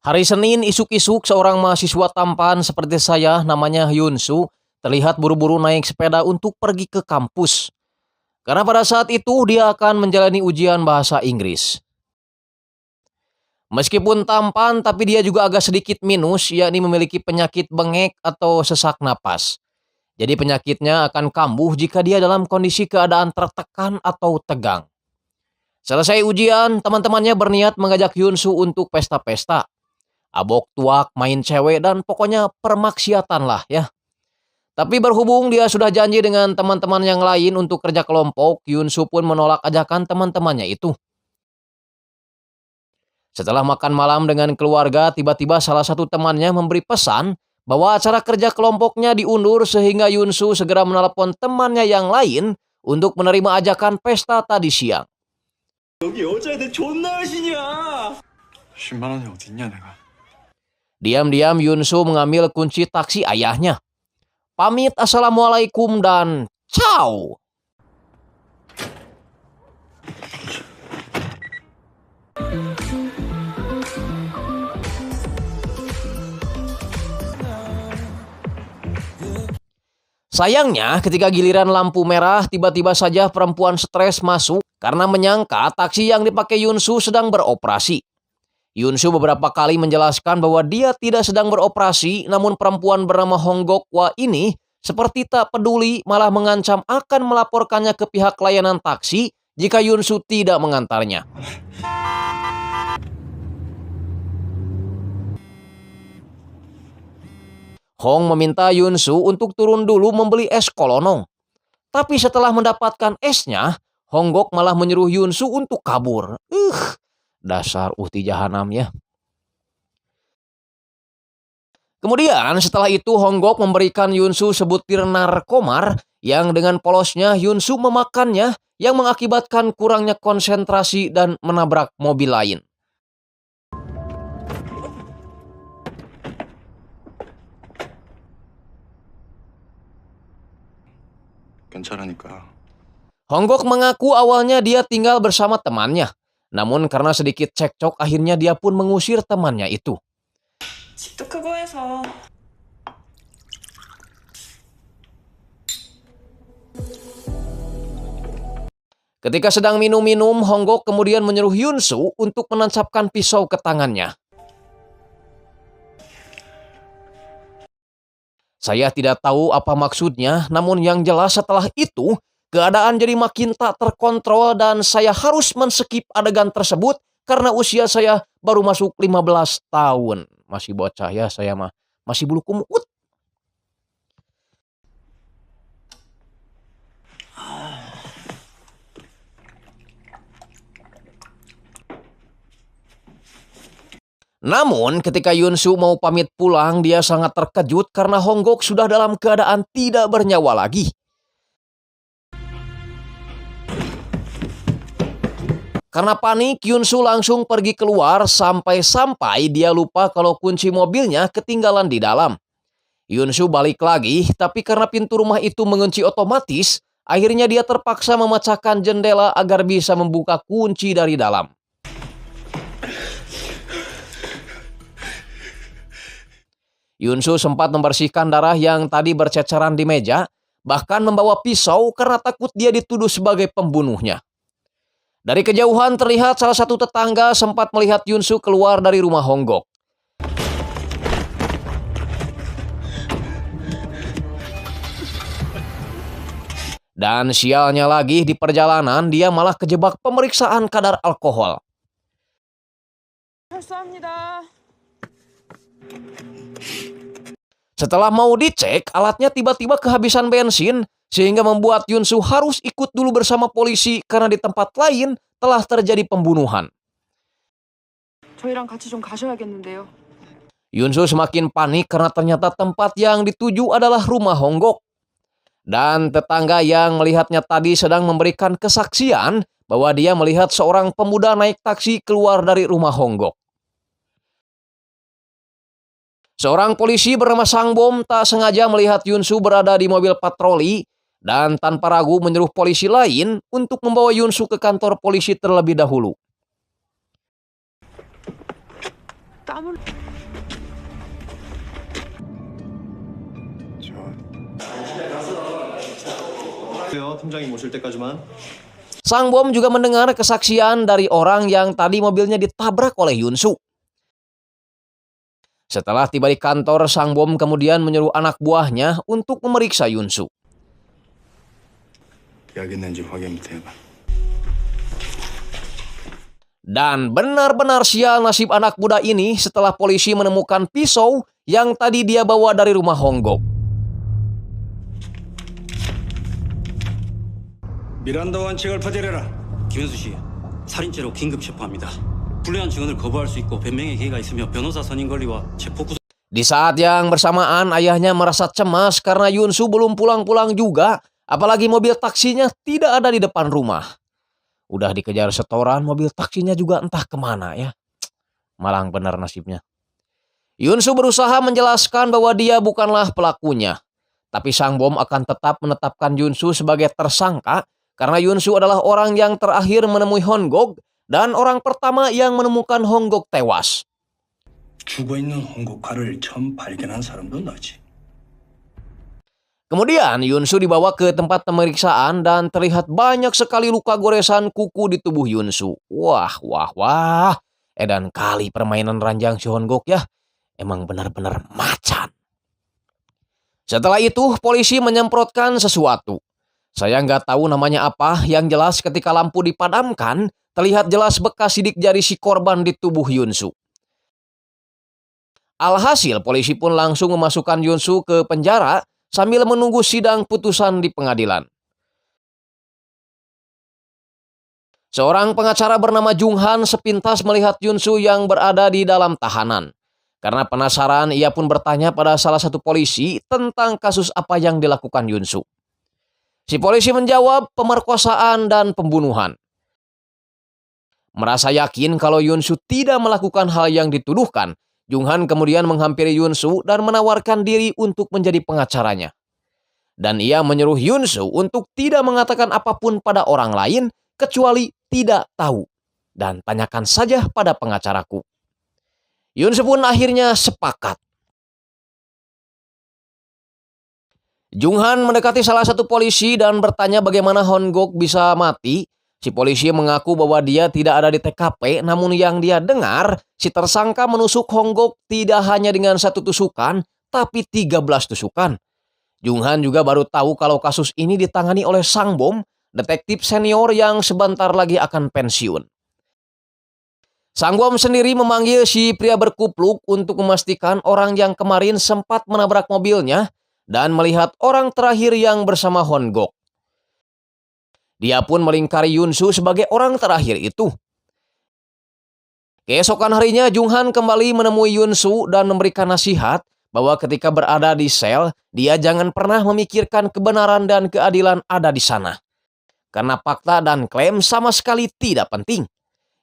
Hari Senin, isuk-isuk seorang mahasiswa tampan seperti saya, namanya Yunsu, terlihat buru-buru naik sepeda untuk pergi ke kampus. Karena pada saat itu dia akan menjalani ujian bahasa Inggris. Meskipun tampan, tapi dia juga agak sedikit minus, yakni memiliki penyakit bengek atau sesak napas. Jadi penyakitnya akan kambuh jika dia dalam kondisi keadaan tertekan atau tegang. Selesai ujian, teman-temannya berniat mengajak Yunsu untuk pesta-pesta. Abok tuak, main cewek, dan pokoknya permaksiatan lah ya. Tapi berhubung dia sudah janji dengan teman-teman yang lain untuk kerja kelompok, Yunsu pun menolak ajakan teman-temannya itu. Setelah makan malam dengan keluarga, tiba-tiba salah satu temannya memberi pesan bahwa acara kerja kelompoknya diundur sehingga Yunsu segera menelepon temannya yang lain untuk menerima ajakan pesta tadi siang. Diam-diam Yunsu mengambil kunci taksi ayahnya. Pamit assalamualaikum dan ciao. Sayangnya, ketika giliran lampu merah, tiba-tiba saja perempuan stres masuk karena menyangka taksi yang dipakai Yunsu sedang beroperasi. Yunsu beberapa kali menjelaskan bahwa dia tidak sedang beroperasi, namun perempuan bernama Honggok Wa ini seperti tak peduli, malah mengancam akan melaporkannya ke pihak layanan taksi jika Yunsu tidak mengantarnya. Hong meminta Yunsu untuk turun dulu membeli es kolonong. Tapi setelah mendapatkan esnya, Honggok malah menyuruh Yunsu untuk kabur. Dasar uhti jahanam ya. Kemudian setelah itu Honggok memberikan Yunsu sebutir narkomar yang dengan polosnya Yunsu memakannya yang mengakibatkan kurangnya konsentrasi dan menabrak mobil lain. Honggok mengaku awalnya dia tinggal bersama temannya. Namun karena sedikit cekcok akhirnya dia pun mengusir temannya itu. Ketika sedang minum-minum, Honggok kemudian menyuruh Yunsu untuk menancapkan pisau ke tangannya. Saya tidak tahu apa maksudnya, namun yang jelas setelah itu, keadaan jadi makin tak terkontrol dan saya harus men-skip adegan tersebut karena usia saya baru masuk 15 tahun. Masih bocah ya saya mah, masih bulu kumut. Namun, ketika Yunsu mau pamit pulang, dia sangat terkejut karena Honggok sudah dalam keadaan tidak bernyawa lagi. Karena panik, Yunsu langsung pergi keluar sampai-sampai dia lupa kalau kunci mobilnya ketinggalan di dalam. Yunsu balik lagi, tapi karena pintu rumah itu mengunci otomatis, akhirnya dia terpaksa memecahkan jendela agar bisa membuka kunci dari dalam. Yunsu sempat membersihkan darah yang tadi berceceran di meja, bahkan membawa pisau karena takut dia dituduh sebagai pembunuhnya. Dari kejauhan terlihat salah satu tetangga sempat melihat Yunsu keluar dari rumah Honggok. Dan sialnya lagi di perjalanan dia malah kejebak pemeriksaan kadar alkohol. Setelah mau dicek, alatnya tiba-tiba kehabisan bensin, sehingga membuat Yunsu harus ikut dulu bersama polisi karena di tempat lain telah terjadi pembunuhan. Yunsu semakin panik karena ternyata tempat yang dituju adalah rumah Honggok. Dan tetangga yang melihatnya tadi sedang memberikan kesaksian bahwa dia melihat seorang pemuda naik taksi keluar dari rumah Honggok. Seorang polisi bernama Sangbom tak sengaja melihat Yunsu berada di mobil patroli dan tanpa ragu menyuruh polisi lain untuk membawa Yunsu ke kantor polisi terlebih dahulu. 팀장이 모실 때까지만. Sang Bom juga mendengar kesaksian dari orang yang tadi mobilnya ditabrak oleh Yunsu. Setelah tiba di kantor, Sang Bom kemudian menyuruh anak buahnya untuk memeriksa Yunsu. Dan benar-benar sial nasib anak muda ini setelah polisi menemukan pisau yang tadi dia bawa dari rumah Honggok. 미란다 원칙을 퍼뜨려라. 김현수 씨, 살인죄로 긴급 체포합니다. 불리한 증언을 거부할 수 있고 변명의 기회가 있으며 변호사 선임 권리와 체포 구속. Di saat yang bersamaan, ayahnya merasa cemas karena Yunsu belum pulang-pulang juga, apalagi mobil taksinya tidak ada di depan rumah. Udah dikejar setoran, mobil taksinya juga entah kemana ya. Malang benar nasibnya. Yunsu berusaha menjelaskan bahwa dia bukanlah pelakunya. Tapi Sang Bom akan tetap menetapkan Yunsu sebagai tersangka karena Yunsu adalah orang yang terakhir menemui Honggok dan orang pertama yang menemukan Honggok tewas. 죽어있는 홍곡화를 처음 발견한 사람도 너지. Kemudian Yunsu dibawa ke tempat pemeriksaan dan terlihat banyak sekali luka goresan kuku di tubuh Yunsu. Wah. Edan kali permainan ranjang si Honggok ya. Emang benar-benar macan. Setelah itu polisi menyemprotkan sesuatu. Saya nggak tahu namanya apa, yang jelas ketika lampu dipadamkan, terlihat jelas bekas sidik jari si korban di tubuh Yunsu. Alhasil, polisi pun langsung memasukkan Yunsu ke penjara sambil menunggu sidang putusan di pengadilan. Seorang pengacara bernama Jung Han sepintas melihat Yunsu yang berada di dalam tahanan. Karena penasaran, ia pun bertanya pada salah satu polisi tentang kasus apa yang dilakukan Yunsu. Si polisi menjawab pemerkosaan dan pembunuhan. Merasa yakin kalau Yunsu tidak melakukan hal yang dituduhkan, Jung Han kemudian menghampiri Yunsu dan menawarkan diri untuk menjadi pengacaranya. Dan ia menyuruh Yunsu untuk tidak mengatakan apapun pada orang lain kecuali tidak tahu. Dan tanyakan saja pada pengacaraku. Yunsu pun akhirnya sepakat. Jung Han mendekati salah satu polisi dan bertanya bagaimana Honggok bisa mati. Si polisi mengaku bahwa dia tidak ada di TKP, namun yang dia dengar, si tersangka menusuk Honggok tidak hanya dengan satu tusukan, tapi 13 tusukan. Jung Han juga baru tahu kalau kasus ini ditangani oleh Sang Bom, detektif senior yang sebentar lagi akan pensiun. Sang Bom sendiri memanggil si pria berkupluk untuk memastikan orang yang kemarin sempat menabrak mobilnya dan melihat orang terakhir yang bersama Honggok. Dia pun melingkari Yunsu sebagai orang terakhir itu. Keesokan harinya, Jung Han kembali menemui Yunsu dan memberikan nasihat bahwa ketika berada di sel, dia jangan pernah memikirkan kebenaran dan keadilan ada di sana. Karena fakta dan klaim sama sekali tidak penting.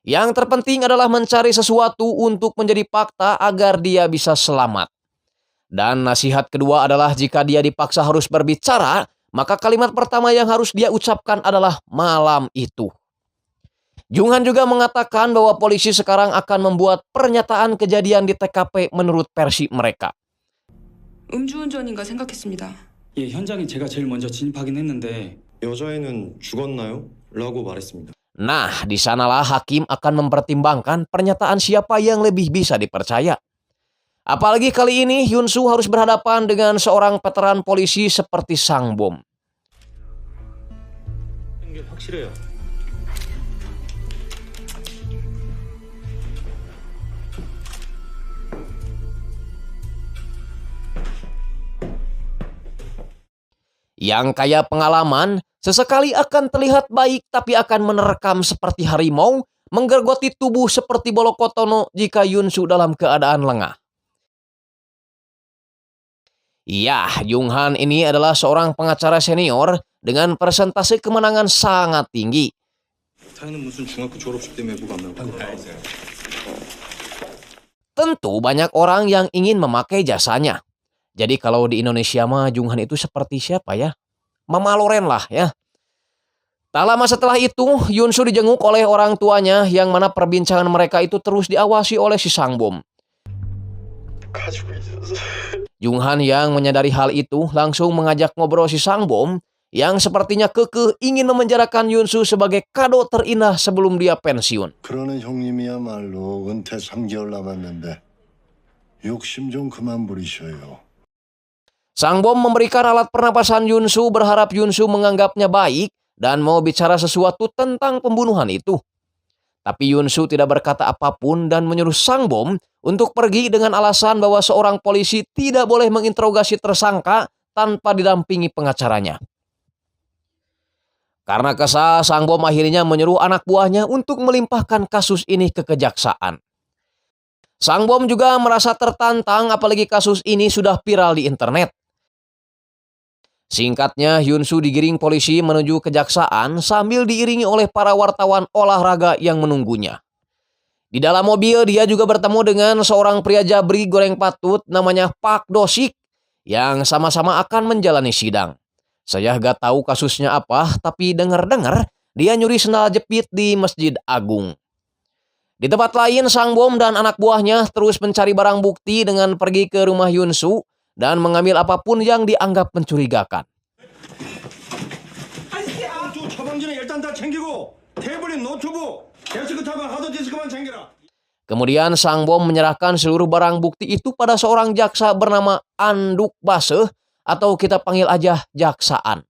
Yang terpenting adalah mencari sesuatu untuk menjadi fakta agar dia bisa selamat. Dan nasihat kedua adalah jika dia dipaksa harus berbicara, maka kalimat pertama yang harus dia ucapkan adalah malam itu. Jung Han juga mengatakan bahwa polisi sekarang akan membuat pernyataan kejadian di TKP menurut versi mereka. 음주운전인가 생각했습니다. 예, 현장에 제가 제일 먼저 진입하긴 했는데 여자애는 죽었나요? 라고 말했습니다. Nah, di sanalah hakim akan mempertimbangkan pernyataan siapa yang lebih bisa dipercaya. Apalagi kali ini Yunsu harus berhadapan dengan seorang veteran polisi seperti Sang Bom. 이게 확실해요. Yang kaya pengalaman, sesekali akan terlihat baik tapi akan menerkam seperti harimau, menggergoti tubuh seperti Bolokotono jika Yunsu dalam keadaan lengah. Ya, Jung Han ini adalah seorang pengacara senior dengan persentase kemenangan sangat tinggi. 사연은 무슨 중학교 졸업식 때 메모가 안 나올 거야. Tentu banyak orang yang ingin memakai jasanya. Jadi kalau di Indonesia mah Jung Han itu seperti siapa ya? Mama Loren lah ya. Tak lama setelah itu, Yunsu dijenguk oleh orang tuanya yang mana perbincangan mereka itu terus diawasi oleh si Sang Bom. 가지고 있어서. Junghan yang menyadari hal itu langsung mengajak ngobrol si Sangbom yang sepertinya kekeh ingin memenjarakan Yunsu sebagai kado terindah sebelum dia pensiun. 그러는 형님이야말로 은퇴 3개월 남았는데 욕심 좀 그만 부리셔요. Sangbom memberikan alat pernapasan Yunsu berharap Yunsu menganggapnya baik dan mau bicara sesuatu tentang pembunuhan itu. Tapi Yunsu tidak berkata apapun dan menyuruh Sangbom untuk pergi dengan alasan bahwa seorang polisi tidak boleh menginterogasi tersangka tanpa didampingi pengacaranya. Karena kesal, Sangbom akhirnya menyuruh anak buahnya untuk melimpahkan kasus ini ke kejaksaan. Sangbom juga merasa tertantang apalagi kasus ini sudah viral di internet. Singkatnya, Yunsu digiring polisi menuju kejaksaan sambil diiringi oleh para wartawan olahraga yang menunggunya. Di dalam mobil, dia juga bertemu dengan seorang pria jabri goreng patut namanya Pak Do-sik yang sama-sama akan menjalani sidang. Saya gak tahu kasusnya apa, tapi dengar-dengar dia nyuri sendal jepit di Masjid Agung. Di tempat lain, Sangbom dan anak buahnya terus mencari barang bukti dengan pergi ke rumah Yunsu dan mengambil apapun yang dianggap mencurigakan. Kemudian Sangbom menyerahkan seluruh barang bukti itu pada seorang jaksa bernama Anduk Baseh atau kita panggil aja Jaksaan.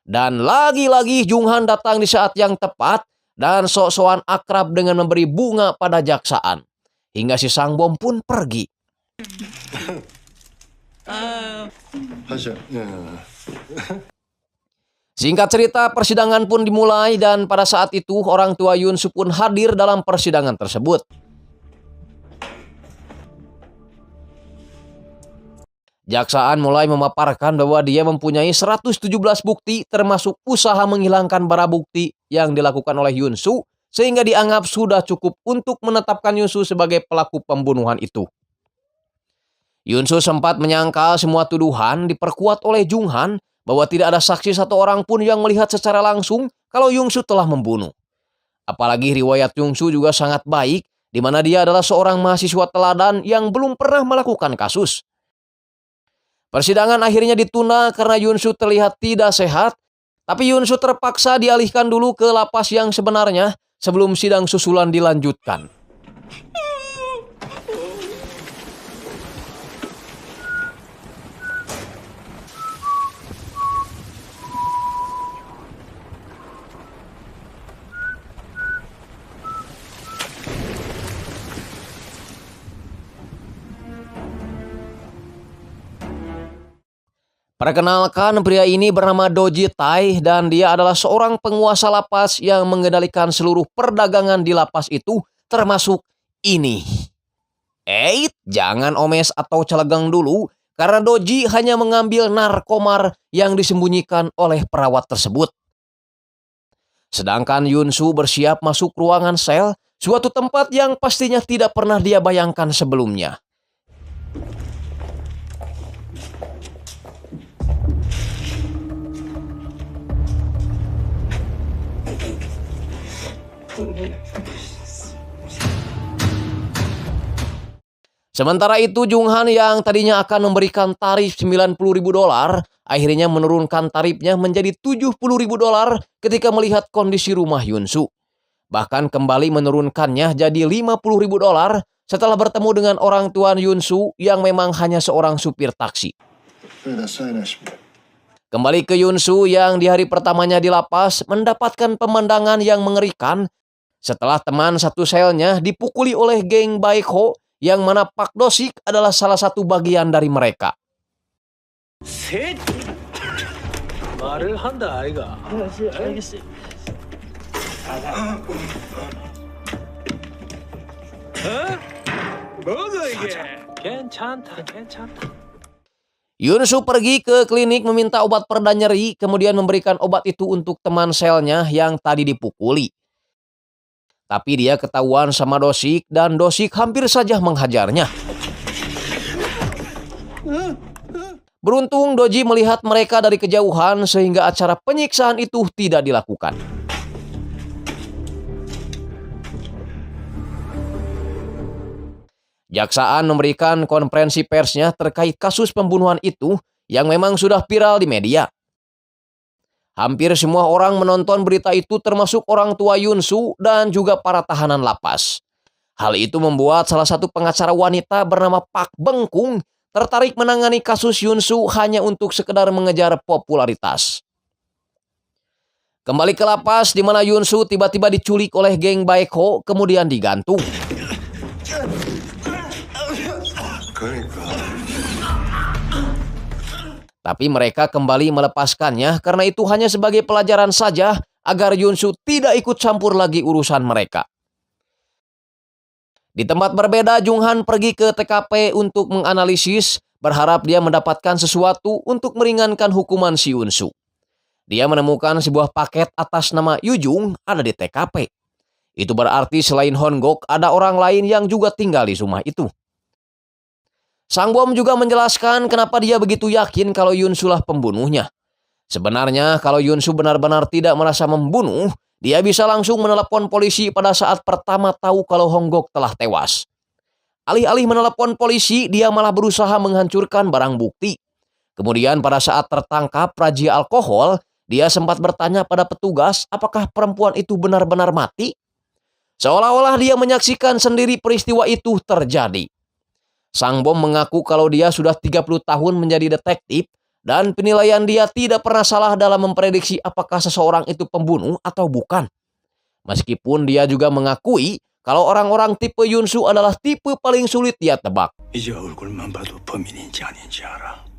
Dan lagi-lagi Junghan datang di saat yang tepat dan sok-sokan akrab dengan memberi bunga pada Jaksaan. Hingga si Sangbom pun pergi. 하셔. 예. Singkat cerita, persidangan pun dimulai dan pada saat itu orang tua Yunsu pun hadir dalam persidangan tersebut. Jaksaan mulai memaparkan bahwa dia mempunyai 117 bukti termasuk usaha menghilangkan barang bukti yang dilakukan oleh Yunsu sehingga dianggap sudah cukup untuk menetapkan Yunsu sebagai pelaku pembunuhan itu. Yunsu sempat menyangkal semua tuduhan diperkuat oleh Junghan bahwa tidak ada saksi satu orang pun yang melihat secara langsung kalau Yunsu telah membunuh. Apalagi riwayat Yunsu juga sangat baik, di mana dia adalah seorang mahasiswa teladan yang belum pernah melakukan kasus. Persidangan akhirnya ditunda karena Yunsu terlihat tidak sehat, tapi Yunsu terpaksa dialihkan dulu ke lapas yang sebenarnya sebelum sidang susulan dilanjutkan. Perkenalkan, pria ini bernama Doji Tai dan dia adalah seorang penguasa lapas yang mengendalikan seluruh perdagangan di lapas itu termasuk ini. Jangan omes atau celegang dulu karena Doji hanya mengambil narkomar yang disembunyikan oleh perawat tersebut. Sedangkan Yunsu bersiap masuk ruangan sel, suatu tempat yang pastinya tidak pernah dia bayangkan sebelumnya. Sementara itu, Junghan yang tadinya akan memberikan tarif $90.000 akhirnya menurunkan tarifnya menjadi $70.000 ketika melihat kondisi rumah Yunsu. Bahkan kembali menurunkannya jadi $50.000 setelah bertemu dengan orang tua Yunsu yang memang hanya seorang supir taksi. Kembali ke Yunsu yang di hari pertamanya di lapas mendapatkan pemandangan yang mengerikan setelah teman satu selnya dipukuli oleh geng Baekho yang mana Pak Do-sik adalah salah satu bagian dari mereka. 말을 한다 아이가. 알겠어요. 뭐가 이게? 괜찮다. Yunsu pergi ke klinik meminta obat pereda nyeri, kemudian memberikan obat itu untuk teman selnya yang tadi dipukuli. Tapi dia ketahuan sama Do-sik dan Do-sik hampir saja menghajarnya. Beruntung Doji melihat mereka dari kejauhan sehingga acara penyiksaan itu tidak dilakukan. Jaksaan memberikan konferensi persnya terkait kasus pembunuhan itu yang memang sudah viral di media. Hampir semua orang menonton berita itu termasuk orang tua Yunsu dan juga para tahanan lapas. Hal itu membuat salah satu pengacara wanita bernama Pak Bengkung tertarik menangani kasus Yunsu hanya untuk sekedar mengejar popularitas. Kembali ke lapas di mana Yunsu tiba-tiba diculik oleh geng Baekho kemudian digantung. Tapi mereka kembali melepaskannya karena itu hanya sebagai pelajaran saja agar Yunsu tidak ikut campur lagi urusan mereka. Di tempat berbeda, Junghan pergi ke TKP untuk menganalisis, berharap dia mendapatkan sesuatu untuk meringankan hukuman si Yunsu. Dia menemukan sebuah paket atas nama Yujung ada di TKP. Itu berarti selain Hongok, ada orang lain yang juga tinggal di rumah itu. Sang bom juga menjelaskan kenapa dia begitu yakin kalau Yunsu lah pembunuhnya. Sebenarnya kalau Yunsu benar-benar tidak merasa membunuh, dia bisa langsung menelepon polisi pada saat pertama tahu kalau Hongok telah tewas. Alih-alih menelepon polisi, dia malah berusaha menghancurkan barang bukti. Kemudian pada saat tertangkap razia alkohol, dia sempat bertanya pada petugas apakah perempuan itu benar-benar mati. Seolah-olah dia menyaksikan sendiri peristiwa itu terjadi. Sang bom mengaku kalau dia sudah 30 tahun menjadi detektif dan penilaian dia tidak pernah salah dalam memprediksi apakah seseorang itu pembunuh atau bukan. Meskipun dia juga mengakui kalau orang-orang tipe Yunsu adalah tipe paling sulit dia tebak. 이제 얼굴만 봐도 범인인지 아닌지 알아.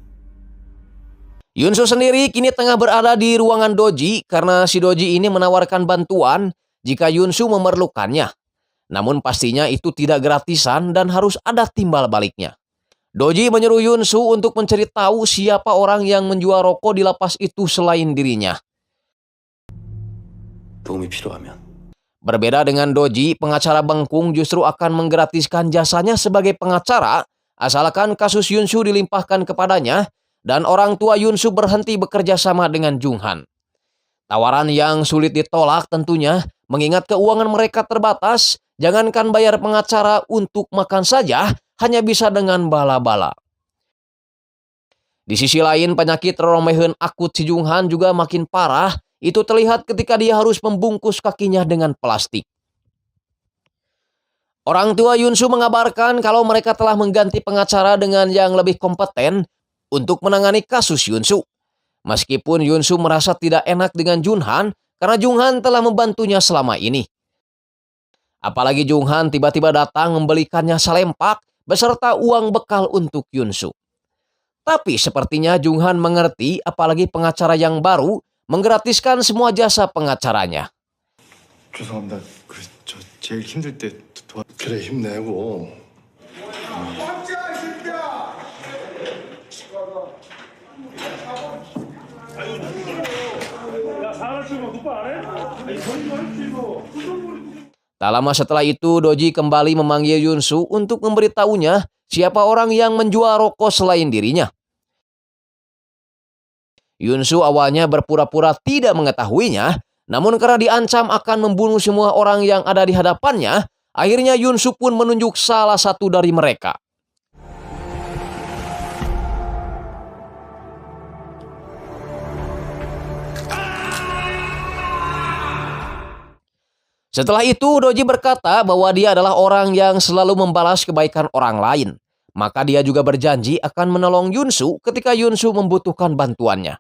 Yunsu sendiri kini tengah berada di ruangan Doji karena si Doji ini menawarkan bantuan jika Yunsu memerlukannya. Namun pastinya itu tidak gratisan dan harus ada timbal baliknya. Doji menyuruh Yunsu untuk mencari tahu siapa orang yang menjual rokok di lapas itu selain dirinya. 도움이 필요하면 Berbeda dengan Doji, pengacara Bengkung justru akan menggratiskan jasanya sebagai pengacara asalkan kasus Yunsu dilimpahkan kepadanya dan orang tua Yunsu berhenti bekerja sama dengan Junghan. Tawaran yang sulit ditolak tentunya mengingat keuangan mereka terbatas. Jangankan bayar pengacara untuk makan saja, hanya bisa dengan bala-bala. Di sisi lain, penyakit roromeheun akut si Junghan juga makin parah. Itu terlihat ketika dia harus membungkus kakinya dengan plastik. Orang tua Yunsu mengabarkan kalau mereka telah mengganti pengacara dengan yang lebih kompeten untuk menangani kasus Yunsu. Meskipun Yunsu merasa tidak enak dengan Junghan karena Junghan telah membantunya selama ini. Apalagi Junghan tiba-tiba datang membelikannya salempak beserta uang bekal untuk Yunsu. Tapi sepertinya Junghan mengerti apalagi pengacara yang baru menggratiskan semua jasa pengacaranya. 죄송합니다. 저 제일 힘들 때 그래 힘내고. Tak lama setelah itu, Doji kembali memanggil Yunsu untuk memberitahunya siapa orang yang menjual rokok selain dirinya. Yunsu awalnya berpura-pura tidak mengetahuinya, namun karena diancam akan membunuh semua orang yang ada di hadapannya, akhirnya Yunsu pun menunjuk salah satu dari mereka. Setelah itu, Doji berkata bahwa dia adalah orang yang selalu membalas kebaikan orang lain. Maka dia juga berjanji akan menolong Yunsu ketika Yunsu membutuhkan bantuannya.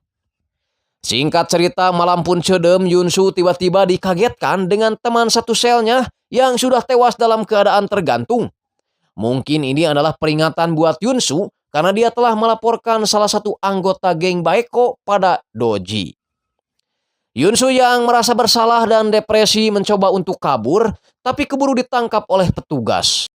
Singkat cerita, malam pun cedem, Yunsu tiba-tiba dikagetkan dengan teman satu selnya yang sudah tewas dalam keadaan tergantung. Mungkin ini adalah peringatan buat Yunsu karena dia telah melaporkan salah satu anggota geng Baekho pada Doji. Yunsu yang merasa bersalah dan depresi mencoba untuk kabur, tapi keburu ditangkap oleh petugas.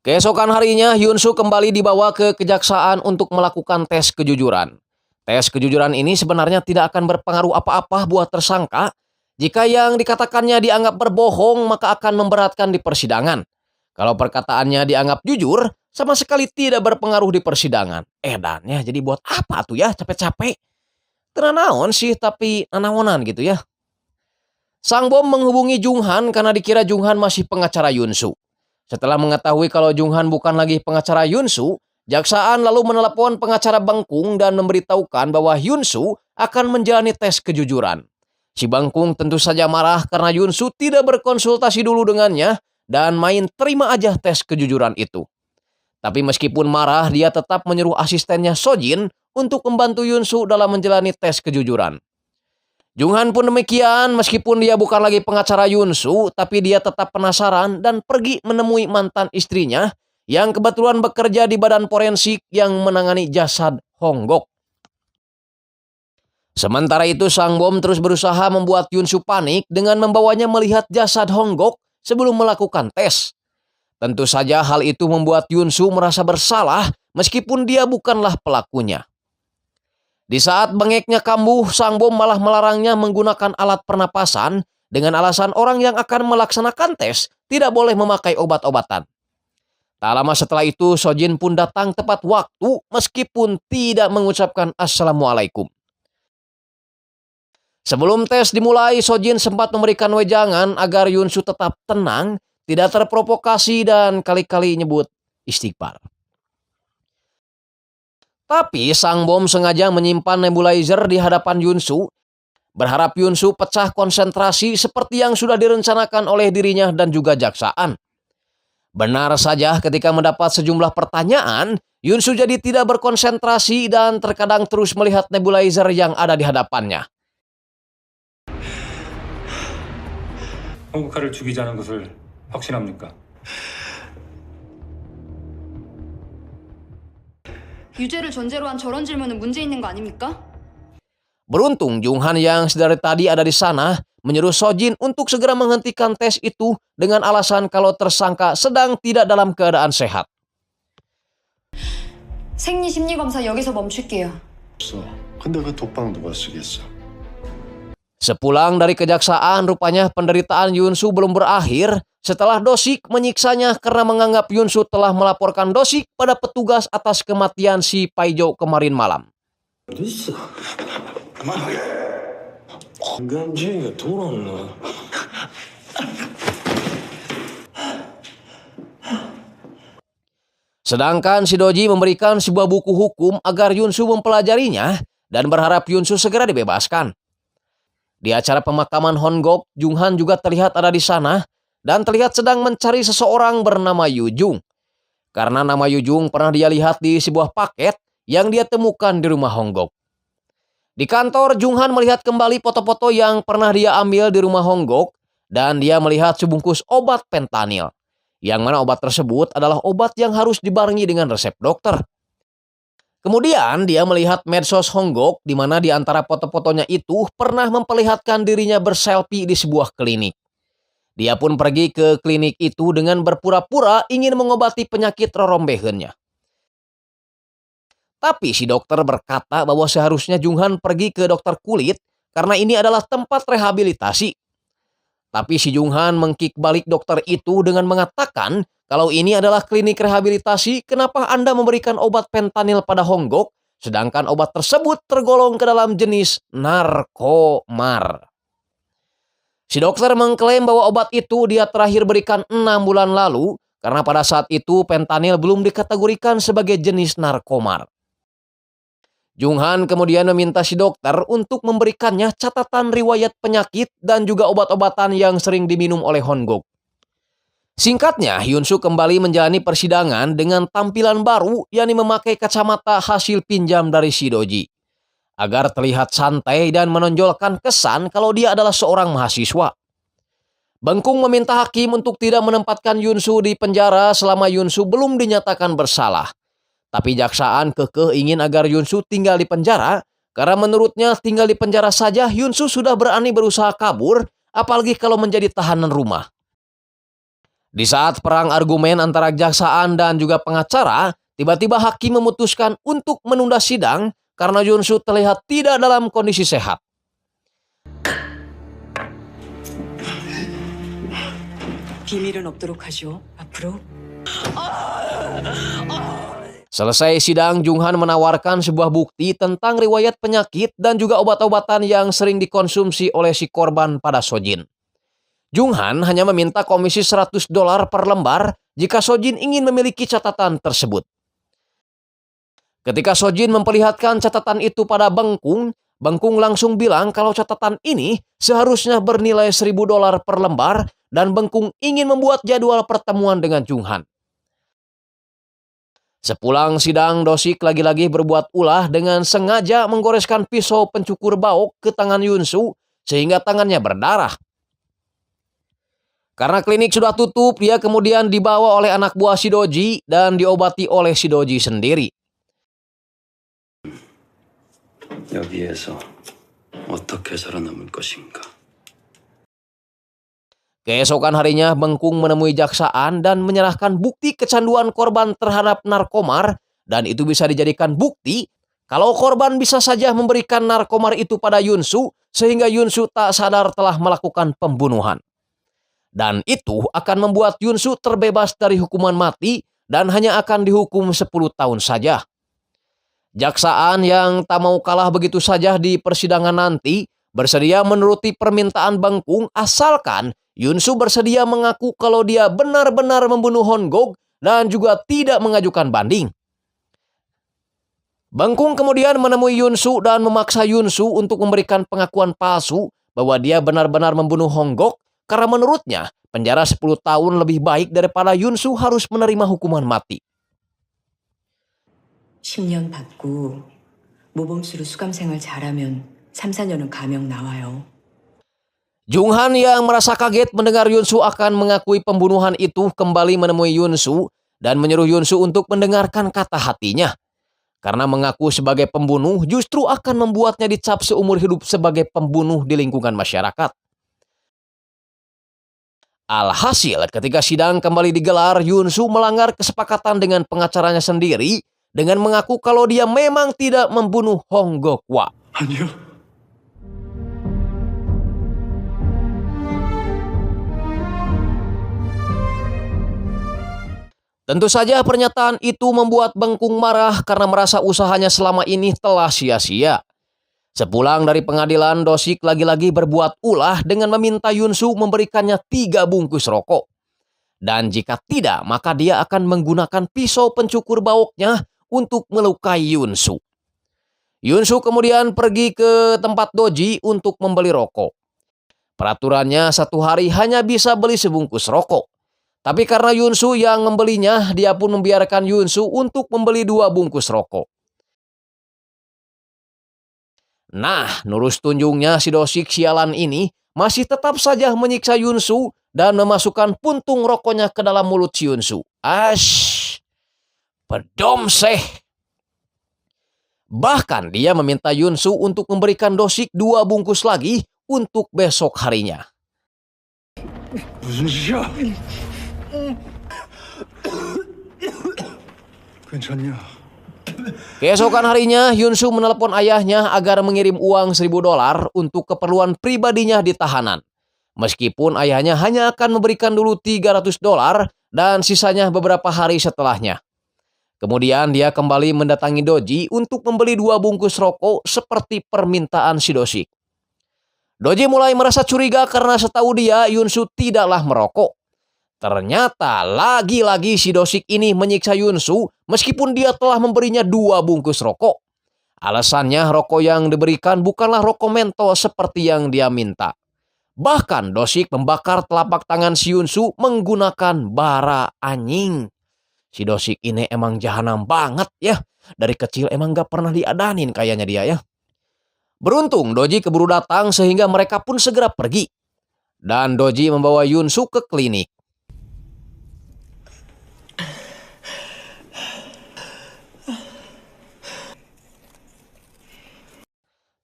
Keesokan harinya, Yunsu kembali dibawa ke kejaksaan untuk melakukan tes kejujuran. Tes kejujuran ini sebenarnya tidak akan berpengaruh apa-apa buat tersangka. Jika yang dikatakannya dianggap berbohong, maka akan memberatkan di persidangan. Kalau perkataannya dianggap jujur, sama sekali tidak berpengaruh di persidangan. Edannya, jadi buat apa tuh ya capek-capek? Tenanaon sih tapi nanaonan gitu ya. Sang bom menghubungi Junghan karena dikira Junghan masih pengacara Yunsu. Setelah mengetahui kalau Junghan bukan lagi pengacara Yunsu, jaksaan lalu menelepon pengacara Bangkung dan memberitahukan bahwa Yunsu akan menjalani tes kejujuran. Si Bangkung tentu saja marah karena Yunsu tidak berkonsultasi dulu dengannya dan main terima aja tes kejujuran itu. Tapi meskipun marah, dia tetap menyuruh asistennya Sojin untuk membantu Yunsu dalam menjalani tes kejujuran. Junghan pun demikian, meskipun dia bukan lagi pengacara Yunsu, tapi dia tetap penasaran dan pergi menemui mantan istrinya yang kebetulan bekerja di badan forensik yang menangani jasad Honggok. Sementara itu, sang bom terus berusaha membuat Yunsu panik dengan membawanya melihat jasad Honggok sebelum melakukan tes. Tentu saja hal itu membuat Yunsu merasa bersalah meskipun dia bukanlah pelakunya. Di saat bengeknya kambuh, sang bom malah melarangnya menggunakan alat pernapasan dengan alasan orang yang akan melaksanakan tes tidak boleh memakai obat-obatan. Tak lama setelah itu, Sojin pun datang tepat waktu meskipun tidak mengucapkan Assalamualaikum. Sebelum tes dimulai, Sojin sempat memberikan wejangan agar Yunsu tetap tenang, tidak terprovokasi dan kali-kali nyebut istighfar. Tapi sang bom sengaja menyimpan nebulizer di hadapan Yunsu, berharap Yunsu pecah konsentrasi seperti yang sudah direncanakan oleh dirinya dan juga jaksaan. Benar saja ketika mendapat sejumlah pertanyaan, Yunsu jadi tidak berkonsentrasi dan terkadang terus melihat nebulizer yang ada di hadapannya. 홍국화를 죽이지 않은 것을 확신합니까? 유죄를 전제로 한 저런 질문은 문제 있는 거 아닙니까? Beruntung Junghan yang sedari tadi ada di sana menyuruh Sojin untuk segera menghentikan tes itu dengan alasan kalau tersangka sedang tidak dalam keadaan sehat. 생리 심리 검사 여기서 멈출게요. 없어. 근데 그 독방 누가 쓰겠어? Sepulang dari kejaksaan, rupanya penderitaan Yunsu belum berakhir setelah Dosik menyiksanya karena menganggap Yunsu telah melaporkan Dosik pada petugas atas kematian si Paijo kemarin malam. 감정이가 돌아왔나? Sedangkan si Doji memberikan sebuah buku hukum agar Yunsu mempelajarinya dan berharap Yunsu segera dibebaskan. Di acara pemakaman Honggok, Junghan juga terlihat ada di sana dan terlihat sedang mencari seseorang bernama Yujung. Karena nama Yujung pernah dia lihat di sebuah paket yang dia temukan di rumah Honggok. Di kantor, Junghan melihat kembali foto-foto yang pernah dia ambil di rumah Honggok dan dia melihat sebungkus obat pentanil. Yang mana obat tersebut adalah obat yang harus dibarengi dengan resep dokter. Kemudian dia melihat medsos Honggok di mana di antara foto-fotonya itu pernah memperlihatkan dirinya berselfie di sebuah klinik. Dia pun pergi ke klinik itu dengan berpura-pura ingin mengobati penyakit rorombehennya. Tapi si dokter berkata bahwa seharusnya Junghan pergi ke dokter kulit karena ini adalah tempat rehabilitasi. Tapi si Junghan mengkick balik dokter itu dengan mengatakan kalau ini adalah klinik rehabilitasi, kenapa Anda memberikan obat pentanil pada Honggok, sedangkan obat tersebut tergolong ke dalam jenis narkomar. Si dokter mengklaim bahwa obat itu dia terakhir berikan 6 bulan lalu, karena pada saat itu pentanil belum dikategorikan sebagai jenis narkomar. Junghan kemudian meminta si dokter untuk memberikannya catatan riwayat penyakit dan juga obat-obatan yang sering diminum oleh Honggok. Singkatnya, Yunsu kembali menjalani persidangan dengan tampilan baru yakni memakai kacamata hasil pinjam dari si Doji. Agar terlihat santai dan menonjolkan kesan kalau dia adalah seorang mahasiswa. Bengkung meminta hakim untuk tidak menempatkan Yunsu di penjara selama Yunsu belum dinyatakan bersalah. Tapi jaksaan kekeh ingin agar Yunsu tinggal di penjara karena menurutnya tinggal di penjara saja Yunsu sudah berani berusaha kabur, apalagi kalau menjadi tahanan rumah. Di saat perang argumen antara jaksaan dan juga pengacara, tiba-tiba hakim memutuskan untuk menunda sidang karena Yunsu terlihat tidak dalam kondisi sehat. 비밀은 없도록 하죠. 앞으로. Selesai sidang, Junghan menawarkan sebuah bukti tentang riwayat penyakit dan juga obat-obatan yang sering dikonsumsi oleh si korban pada Sojin. Junghan hanya meminta komisi $100 per lembar jika Sojin ingin memiliki catatan tersebut. Ketika Sojin memperlihatkan catatan itu pada Bengkung, Bengkung langsung bilang kalau catatan ini seharusnya bernilai $1.000 per lembar dan Bengkung ingin membuat jadwal pertemuan dengan Junghan. Sepulang sidang, Dosik lagi-lagi berbuat ulah dengan sengaja menggoreskan pisau pencukur baok ke tangan Yunsu sehingga tangannya berdarah. Karena klinik sudah tutup, dia kemudian dibawa oleh anak buah Shidoji dan diobati oleh Shidoji sendiri. 여기에서 어떻게 살아남을 것인가? Keesokan harinya, Bengkung menemui jaksaan dan menyerahkan bukti kecanduan korban terhadap narkomar, dan itu bisa dijadikan bukti kalau korban bisa saja memberikan narkomar itu pada Yunsu sehingga Yunsu tak sadar telah melakukan pembunuhan. Dan itu akan membuat Yunsu terbebas dari hukuman mati dan hanya akan dihukum 10 tahun saja. Jaksaan yang tak mau kalah begitu saja di persidangan nanti bersedia menuruti permintaan Bengkung asalkan Yunsu bersedia mengaku kalau dia benar-benar membunuh Hongok dan juga tidak mengajukan banding. Bengkung kemudian menemui Yunsu dan memaksa Yunsu untuk memberikan pengakuan palsu bahwa dia benar-benar membunuh Hongok karena menurutnya penjara 10 tahun lebih baik daripada Yunsu harus menerima hukuman mati. 10년 받고 모범수로 수감생활 잘하면 3, 4년은 감형 나와요. Junghan yang merasa kaget mendengar Yunsu akan mengakui pembunuhan itu kembali menemui Yunsu dan menyuruh Yunsu untuk mendengarkan kata hatinya. Karena mengaku sebagai pembunuh justru akan membuatnya dicap seumur hidup sebagai pembunuh di lingkungan masyarakat. Alhasil ketika sidang kembali digelar, Yunsu melanggar kesepakatan dengan pengacaranya sendiri dengan mengaku kalau dia memang tidak membunuh Honggokwa. 아니요. Tentu saja pernyataan itu membuat Bengkung marah karena merasa usahanya selama ini telah sia-sia. Sepulang dari pengadilan, Dosik lagi-lagi berbuat ulah dengan meminta Yunsu memberikannya 3 bungkus rokok. Dan jika tidak, maka dia akan menggunakan pisau pencukur baoknya untuk melukai Yunsu. Yunsu kemudian pergi ke tempat Doji untuk membeli rokok. Peraturannya 1 hari hanya bisa beli sebungkus rokok. Tapi karena Yunsu yang membelinya, dia pun membiarkan Yunsu untuk membeli 2 bungkus rokok. Nah, nurus tunjungnya si Dosik sialan ini masih tetap saja menyiksa Yunsu dan memasukkan puntung rokoknya ke dalam mulut si Yunsu. Ash, pedomseh. Bahkan dia meminta Yunsu untuk memberikan Dosik 2 bungkus lagi untuk besok harinya. 무슨 짓이야? 괜찮냐? Keesokan harinya, Yunsu menelepon ayahnya agar mengirim uang $1.000 untuk keperluan pribadinya di tahanan. Meskipun ayahnya hanya akan memberikan dulu $300 dan sisanya beberapa hari setelahnya. Kemudian dia kembali mendatangi Doji untuk membeli 2 bungkus rokok seperti permintaan si Dosik. Doji mulai merasa curiga karena setahu dia Yunsu tidaklah merokok. Ternyata lagi-lagi si Dosik ini menyiksa Yunsu meskipun dia telah memberinya 2 bungkus rokok. Alasannya rokok yang diberikan bukanlah rokok mentol seperti yang dia minta. Bahkan Dosik membakar telapak tangan si Yunsu menggunakan bara anjing. Si Dosik ini emang jahanam banget ya. Dari kecil emang gak pernah diadanin kayaknya dia ya. Beruntung Doji keburu datang sehingga mereka pun segera pergi. Dan Doji membawa Yunsu ke klinik.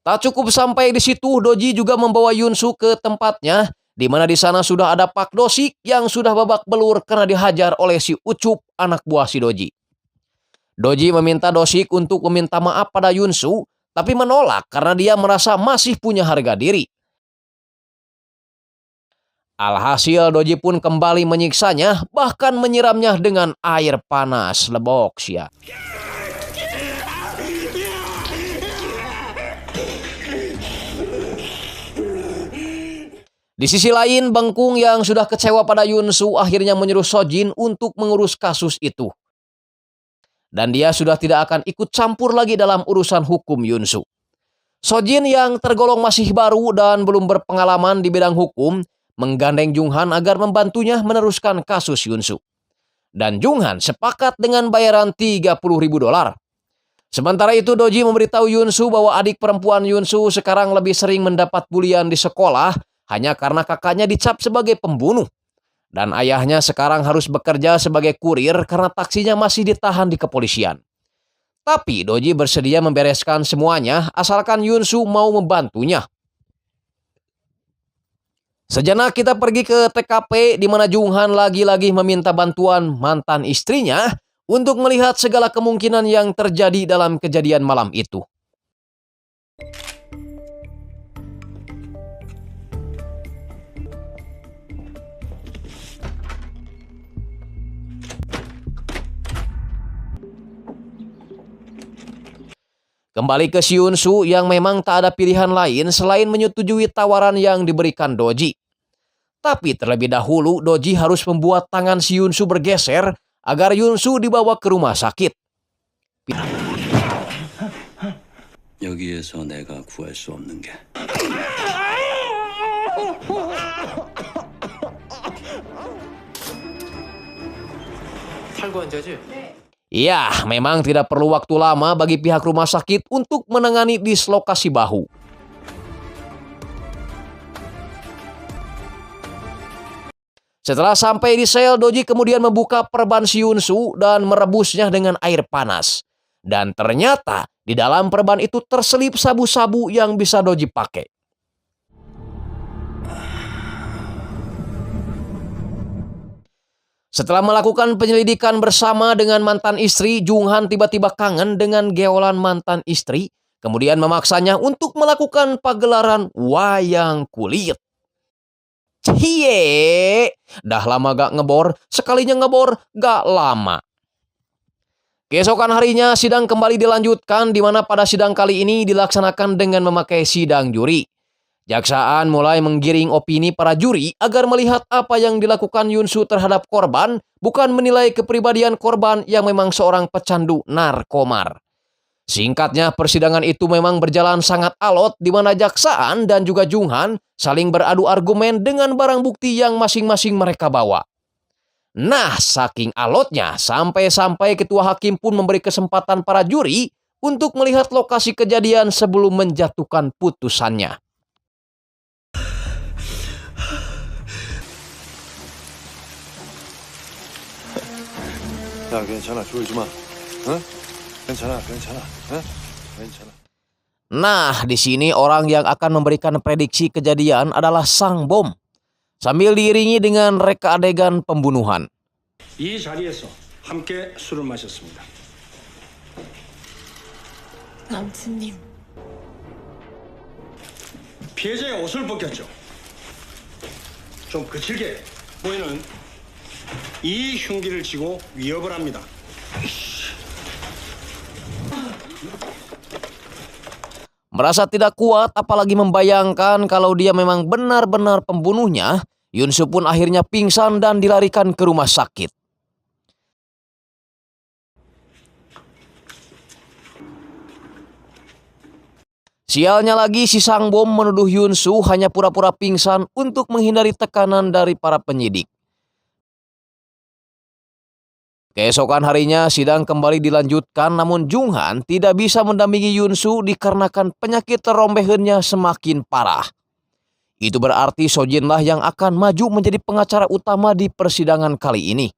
Tak cukup sampai di situ, Doji juga membawa Yunsu ke tempatnya, di mana di sana sudah ada Pak Dosik yang sudah babak belur karena dihajar oleh si Ucup, anak buah si Doji. Doji meminta Dosik untuk meminta maaf pada Yunsu, tapi menolak karena dia merasa masih punya harga diri. Alhasil Doji pun kembali menyiksanya, bahkan menyiramnya dengan air panas lebok sia. Di sisi lain, Bengkung yang sudah kecewa pada Yunsu akhirnya menyuruh Sojin untuk mengurus kasus itu. Dan dia sudah tidak akan ikut campur lagi dalam urusan hukum Yunsu. Sojin yang tergolong masih baru dan belum berpengalaman di bidang hukum, menggandeng Junghan agar membantunya meneruskan kasus Yunsu. Dan Junghan sepakat dengan bayaran $30.000. Sementara itu Doji memberitahu Yunsu bahwa adik perempuan Yunsu sekarang lebih sering mendapat bulian di sekolah hanya karena kakaknya dicap sebagai pembunuh. Dan ayahnya sekarang harus bekerja sebagai kurir karena taksinya masih ditahan di kepolisian. Tapi Doji bersedia membereskan semuanya asalkan Yunsu mau membantunya. Sejenak kita pergi ke TKP di mana Junghan lagi-lagi meminta bantuan mantan istrinya untuk melihat segala kemungkinan yang terjadi dalam kejadian malam itu. Kembali ke si Yunsu yang memang tak ada pilihan lain selain menyetujui tawaran yang diberikan Doji. Tapi terlebih dahulu Doji harus membuat tangan si Yunsu bergeser agar Yunsu dibawa ke rumah sakit. 여기에서 내가 구할 수 없는 게 탈구환자지? Ya, memang tidak perlu waktu lama bagi pihak rumah sakit untuk menangani dislokasi bahu. Setelah sampai di sel, Doji kemudian membuka perban si Yunsu dan merebusnya dengan air panas. Dan ternyata di dalam perban itu terselip sabu-sabu yang bisa Doji pakai. Setelah melakukan penyelidikan bersama dengan mantan istri, Junghan tiba-tiba kangen dengan geolan mantan istri, kemudian memaksanya untuk melakukan pagelaran wayang kulit. Cie, dah lama gak ngebor, sekalinya ngebor gak lama. Keesokan harinya sidang kembali dilanjutkan, di mana pada sidang kali ini dilaksanakan dengan memakai sidang juri. Jaksaan mulai menggiring opini para juri agar melihat apa yang dilakukan Yunsu terhadap korban, bukan menilai kepribadian korban yang memang seorang pecandu narkomar. Singkatnya, persidangan itu memang berjalan sangat alot di mana Jaksaan dan juga Junghan saling beradu argumen dengan barang bukti yang masing-masing mereka bawa. Nah, saking alotnya, sampai-sampai ketua hakim pun memberi kesempatan para juri untuk melihat lokasi kejadian sebelum menjatuhkan putusannya. 야, 괜찮아. 졸지 마. 응? 괜찮아. 응? 괜찮아. Nah, di sini orang yang akan memberikan prediksi kejadian adalah Sang Bom, sambil diiringi dengan reka adegan pembunuhan. 이 자리에서 함께 술을 마셨습니다. 남친님. 피해자의 옷을 벗겼죠. 좀 거칠게 보이는 이 흉기를 쥐고 위협을 합니다. Merasa tidak kuat, apalagi membayangkan kalau dia memang benar-benar pembunuhnya, Yunsu pun akhirnya pingsan dan dilarikan ke rumah sakit. Sialnya lagi, si Sang Bom menuduh Yunsu hanya pura-pura pingsan untuk menghindari tekanan dari para penyidik. Keesokan harinya sidang kembali dilanjutkan, namun Junghan tidak bisa mendampingi Yunsu dikarenakan penyakit terombehennya semakin parah. Itu berarti Sojinlah yang akan maju menjadi pengacara utama di persidangan kali ini.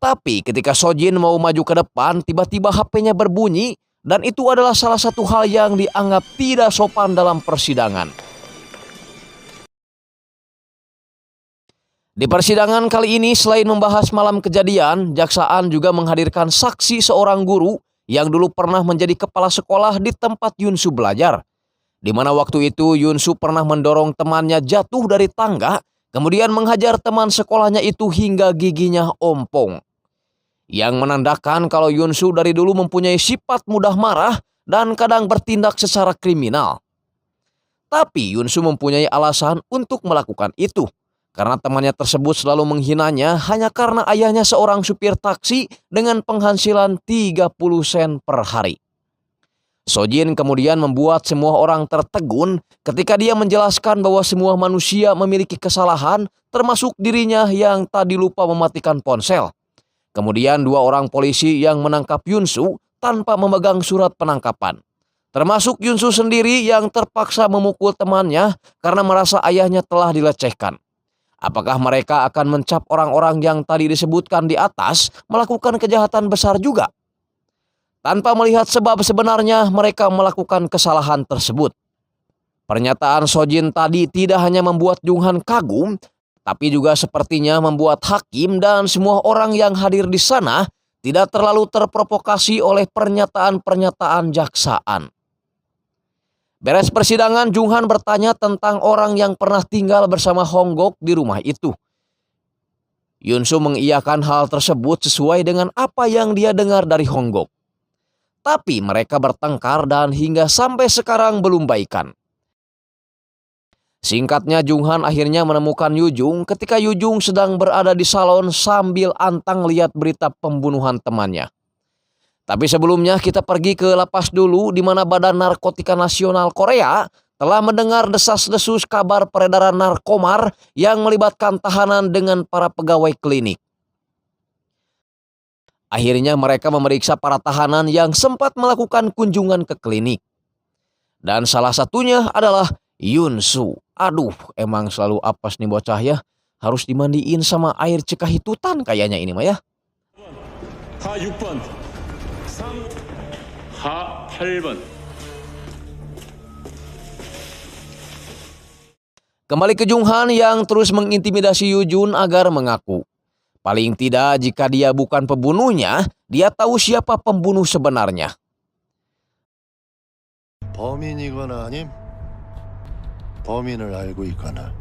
Tapi ketika Sojin mau maju ke depan, tiba-tiba HP-nya berbunyi, dan itu adalah salah satu hal yang dianggap tidak sopan dalam persidangan. Di persidangan kali ini, selain membahas malam kejadian, Jaksaan juga menghadirkan saksi seorang guru yang dulu pernah menjadi kepala sekolah di tempat Yunsu belajar. Di mana waktu itu Yunsu pernah mendorong temannya jatuh dari tangga kemudian menghajar teman sekolahnya itu hingga giginya ompong. Yang menandakan kalau Yunsu dari dulu mempunyai sifat mudah marah dan kadang bertindak secara kriminal. Tapi Yunsu mempunyai alasan untuk melakukan itu, karena temannya tersebut selalu menghinanya hanya karena ayahnya seorang supir taksi dengan penghasilan 30 sen per hari. Sojin kemudian membuat semua orang tertegun ketika dia menjelaskan bahwa semua manusia memiliki kesalahan, termasuk dirinya yang tadi lupa mematikan ponsel. Kemudian 2 orang polisi yang menangkap Yunsu tanpa memegang surat penangkapan. Termasuk Yunsu sendiri yang terpaksa memukul temannya karena merasa ayahnya telah dilecehkan. Apakah mereka akan mencap orang-orang yang tadi disebutkan di atas melakukan kejahatan besar juga? Tanpa melihat sebab sebenarnya mereka melakukan kesalahan tersebut. Pernyataan Sojin tadi tidak hanya membuat Junghan kagum, tapi juga sepertinya membuat hakim dan semua orang yang hadir di sana tidak terlalu terprovokasi oleh pernyataan-pernyataan jaksaan. Beres persidangan, Junghan bertanya tentang orang yang pernah tinggal bersama Honggok di rumah itu. Yunsu mengiyakan hal tersebut sesuai dengan apa yang dia dengar dari Honggok. Tapi mereka bertengkar dan hingga sampai sekarang belum baikan. Singkatnya, Junghan akhirnya menemukan Yujung ketika Yujung sedang berada di salon sambil antang lihat berita pembunuhan temannya. Tapi sebelumnya kita pergi ke lapas dulu, di mana Badan Narkotika Nasional Korea telah mendengar desas-desus kabar peredaran narkomar yang melibatkan tahanan dengan para pegawai klinik. Akhirnya mereka memeriksa para tahanan yang sempat melakukan kunjungan ke klinik. Dan salah satunya adalah Yunsu. Aduh, emang selalu apes nih bocah ya. Harus dimandiin sama air cekahitutan kayaknya ini mah ya. 하 6번 3 하 8번 Kembali ke Junghan yang terus mengintimidasi Yujun agar mengaku. Paling tidak jika dia bukan pembunuhnya, dia tahu siapa pembunuh sebenarnya. 범인이거나 아님 범인을 알고 있거나.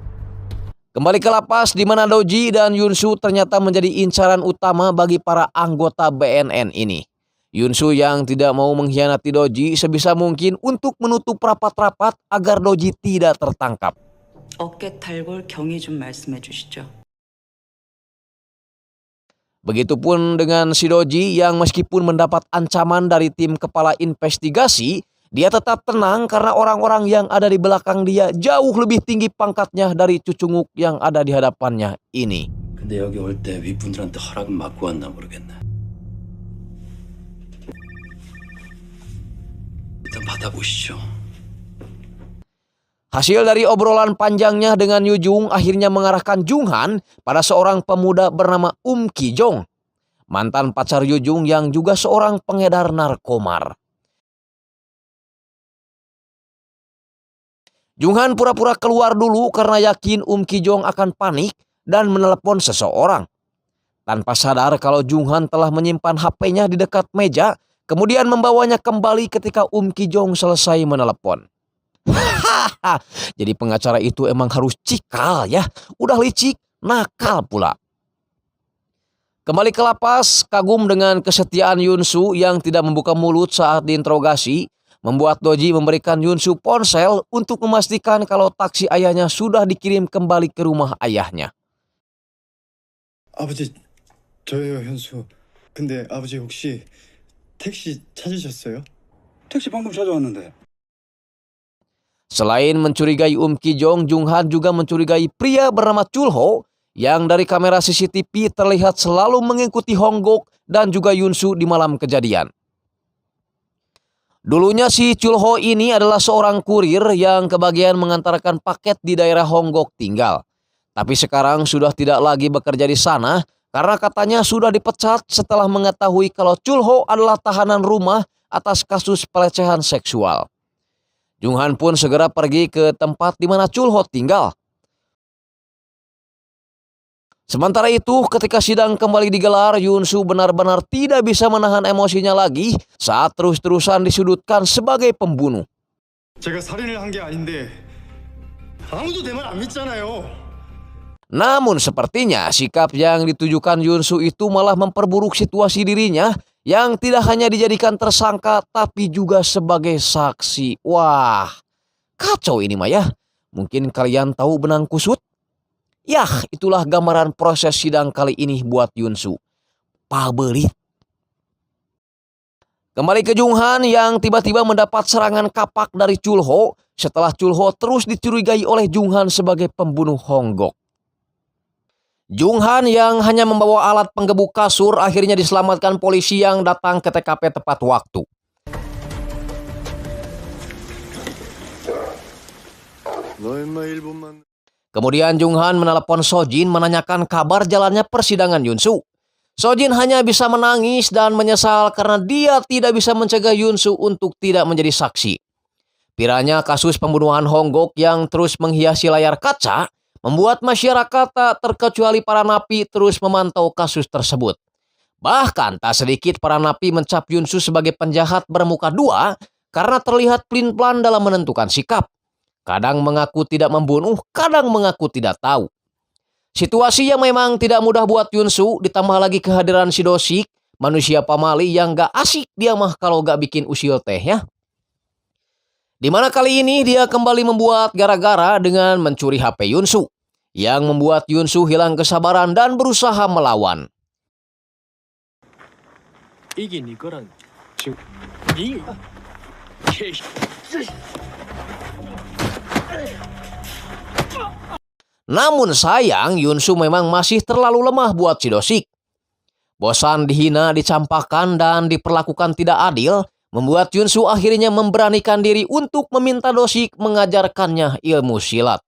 Kembali ke lapas di mana Doji dan Yunsu ternyata menjadi incaran utama bagi para anggota BNN ini. Yunsu yang tidak mau mengkhianati Doji sebisa mungkin untuk menutup rapat-rapat agar Doji tidak tertangkap. 어깨 탈골 경위 좀 말씀해 주시죠. Begitupun dengan si Doji yang meskipun mendapat ancaman dari tim kepala investigasi, dia tetap tenang karena orang-orang yang ada di belakang dia jauh lebih tinggi pangkatnya dari cucunguk yang ada di hadapannya ini. 근데 여기 올 때 윗분들한테 허락은 받고 왔나 모르겠네. 일단 받아보시죠. Hasil dari obrolan panjangnya dengan Yujung akhirnya mengarahkan Junghan pada seorang pemuda bernama Ki-jong, mantan pacar Yujung yang juga seorang pengedar narkomar. Junghan pura-pura keluar dulu karena yakin Ki-jong akan panik dan menelepon seseorang. Tanpa sadar kalau Junghan telah menyimpan HP-nya di dekat meja, kemudian membawanya kembali ketika Ki-jong selesai menelepon. Jadi pengacara itu emang harus cikal ya. Udah licik, nakal pula. Kembali ke lapas, kagum dengan kesetiaan Yunsu yang tidak membuka mulut saat diinterogasi, membuat Doji memberikan Yunsu ponsel untuk memastikan kalau taksi ayahnya sudah dikirim kembali ke rumah ayahnya. 아버지 저예요 현수. 근데 아버지 혹시 택시 찾으셨어요? 택시 방금 찾아왔는데. Selain mencurigai Ki-jong, Junghan juga mencurigai pria bernama Chulho yang dari kamera CCTV terlihat selalu mengikuti Honggok dan juga Yunsu di malam kejadian. Dulunya si Chulho ini adalah seorang kurir yang kebagian mengantarkan paket di daerah Honggok tinggal. Tapi sekarang sudah tidak lagi bekerja di sana karena katanya sudah dipecat setelah mengetahui kalau Chulho adalah tahanan rumah atas kasus pelecehan seksual. Junghan pun segera pergi ke tempat di mana Chulho tinggal. Sementara itu, ketika sidang kembali digelar, Yunsu benar-benar tidak bisa menahan emosinya lagi saat terus-terusan disudutkan sebagai pembunuh. 제가 살인을 한 게 아닌데 아무도 내 말 안 믿잖아요. Namun sepertinya sikap yang ditujukan Yunsu itu malah memperburuk situasi dirinya yang tidak hanya dijadikan tersangka tapi juga sebagai saksi. Wah, kacau ini mah ya. Mungkin kalian tahu benang kusut? Yah, itulah gambaran proses sidang kali ini buat Yunsu. Pabelit. Kembali ke Junghan yang tiba-tiba mendapat serangan kapak dari Chulho setelah Chulho terus dicurigai oleh Junghan sebagai pembunuh Honggok. Junghan yang hanya membawa alat penggebuk kasur akhirnya diselamatkan polisi yang datang ke TKP tepat waktu. Kemudian Junghan menelepon Sojin menanyakan kabar jalannya persidangan Yunsu. Sojin hanya bisa menangis dan menyesal karena dia tidak bisa mencegah Yunsu untuk tidak menjadi saksi. Piranya kasus pembunuhan Honggok yang terus menghiasi layar kaca membuat masyarakat tak terkecuali para napi terus memantau kasus tersebut. Bahkan tak sedikit para napi mencap Yunsu sebagai penjahat bermuka dua karena terlihat pelin-pelan dalam menentukan sikap. Kadang mengaku tidak membunuh, kadang mengaku tidak tahu. Situasi yang memang tidak mudah buat Yunsu, ditambah lagi kehadiran si Dosik, manusia pamali yang gak asik dia mah kalau gak bikin usil teh ya. Dimana kali ini dia kembali membuat gara-gara dengan mencuri HP Yunsu, yang membuat Yunsu hilang kesabaran dan berusaha melawan. 이게 네 거랑 지금 네 Namun sayang Yunsu memang masih terlalu lemah buat si Dosik. Bosan dihina, dicampakkan, dan diperlakukan tidak adil membuat Yunsu akhirnya memberanikan diri untuk meminta Dosik mengajarkannya ilmu silat.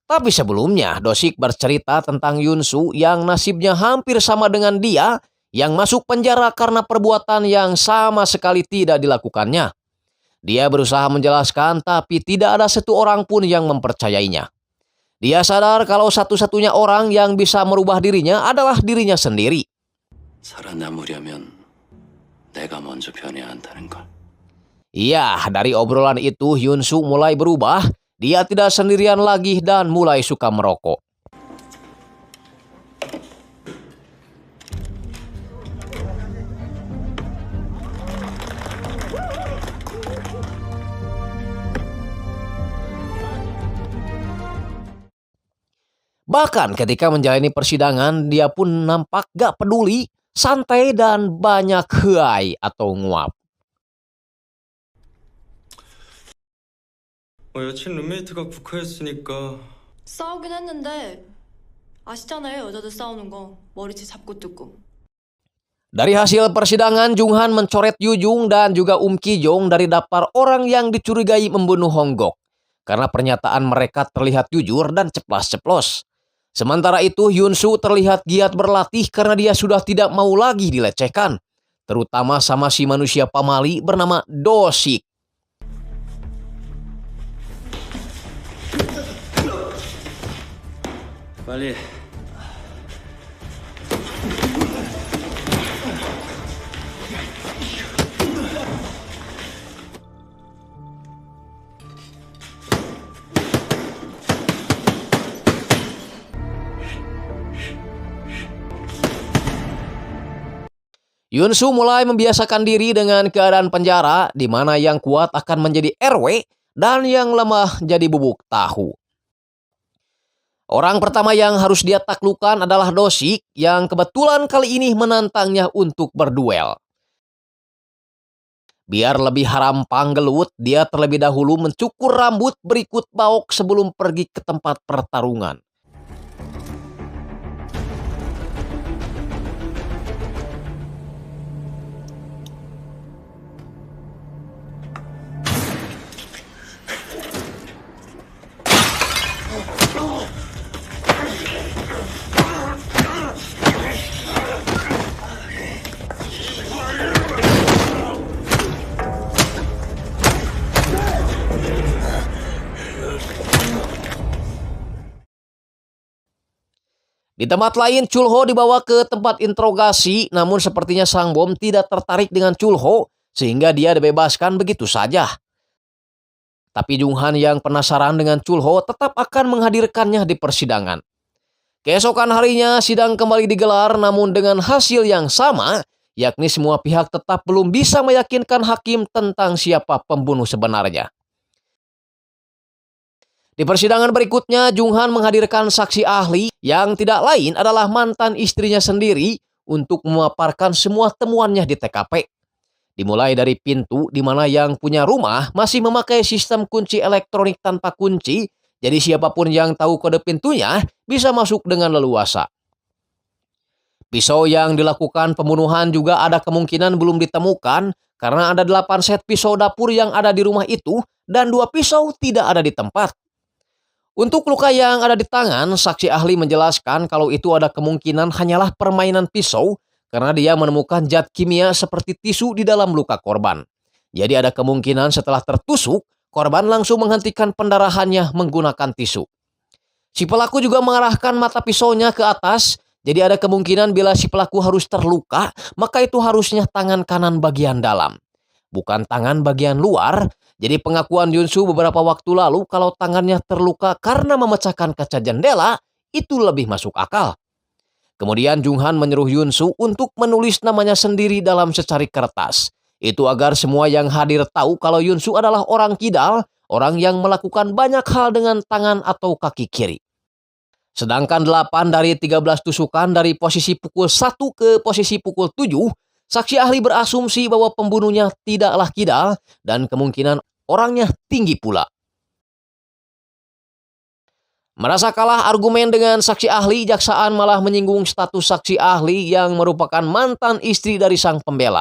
Tapi sebelumnya Dosik bercerita tentang Yunsu yang nasibnya hampir sama dengan dia yang masuk penjara karena perbuatan yang sama sekali tidak dilakukannya. Dia berusaha menjelaskan tapi tidak ada satu orang pun yang mempercayainya. Dia sadar kalau satu-satunya orang yang bisa merubah dirinya adalah dirinya sendiri. 살아남으려면 내가 먼저 변해야 한다는 걸. Iya, dari obrolan itu Yunsu mulai berubah. Dia tidak sendirian lagi dan mulai suka merokok. Bahkan ketika menjalani persidangan, dia pun nampak gak peduli, santai dan banyak heai atau nguap. 여친 룸메이트가 국화했으니까 싸우긴 했는데 아시잖아요, 여자들 싸우는 거. 머리채 잡고 뜯고. Dari hasil persidangan, Junghan mencoret Yujung dan juga Ki-jong dari daftar orang yang dicurigai membunuh Honggok. Karena pernyataan mereka terlihat jujur dan ceplas-ceplos. Sementara itu, Yunsu terlihat giat berlatih karena dia sudah tidak mau lagi dilecehkan. Terutama sama si manusia pamali bernama Dosik. 빨리. Yunsu mulai membiasakan diri dengan keadaan penjara, di mana yang kuat akan menjadi RW dan yang lemah jadi bubuk tahu. Orang pertama yang harus dia taklukkan adalah Dosik, yang kebetulan kali ini menantangnya untuk berduel. Biar lebih harampang gelut, dia terlebih dahulu mencukur rambut berikut baok sebelum pergi ke tempat pertarungan. Di tempat lain, Chulho dibawa ke tempat interogasi, namun sepertinya sang bom tidak tertarik dengan Chulho, sehingga dia dibebaskan begitu saja. Tapi Junghan yang penasaran dengan Chulho tetap akan menghadirkannya di persidangan. Keesokan harinya sidang kembali digelar namun dengan hasil yang sama, yakni semua pihak tetap belum bisa meyakinkan hakim tentang siapa pembunuh sebenarnya. Di persidangan berikutnya, Junghan menghadirkan saksi ahli yang tidak lain adalah mantan istrinya sendiri untuk memaparkan semua temuannya di TKP. Dimulai dari pintu di mana yang punya rumah masih memakai sistem kunci elektronik tanpa kunci, jadi siapapun yang tahu kode pintunya bisa masuk dengan leluasa. Pisau yang dilakukan pembunuhan juga ada kemungkinan belum ditemukan karena ada 8 set pisau dapur yang ada di rumah itu dan 2 pisau tidak ada di tempat. Untuk luka yang ada di tangan, saksi ahli menjelaskan kalau itu ada kemungkinan hanyalah permainan pisau karena dia menemukan zat kimia seperti tisu di dalam luka korban. Jadi ada kemungkinan setelah tertusuk, korban langsung menghentikan pendarahannya menggunakan tisu. Si pelaku juga mengarahkan mata pisaunya ke atas, jadi ada kemungkinan bila si pelaku harus terluka, maka itu harusnya tangan kanan bagian dalam, bukan tangan bagian luar. Jadi pengakuan Yunsu beberapa waktu lalu kalau tangannya terluka karena memecahkan kaca jendela itu lebih masuk akal. Kemudian Junghan menyuruh Yunsu untuk menulis namanya sendiri dalam secari kertas. Itu agar semua yang hadir tahu kalau Yunsu adalah orang kidal, orang yang melakukan banyak hal dengan tangan atau kaki kiri. Sedangkan 8 dari 13 tusukan dari posisi pukul 1 ke posisi pukul 7, saksi ahli berasumsi bahwa pembunuhnya tidaklah kidal dan kemungkinan orangnya tinggi pula. Merasa kalah argumen dengan saksi ahli, jaksaan malah menyinggung status saksi ahli yang merupakan mantan istri dari sang pembela.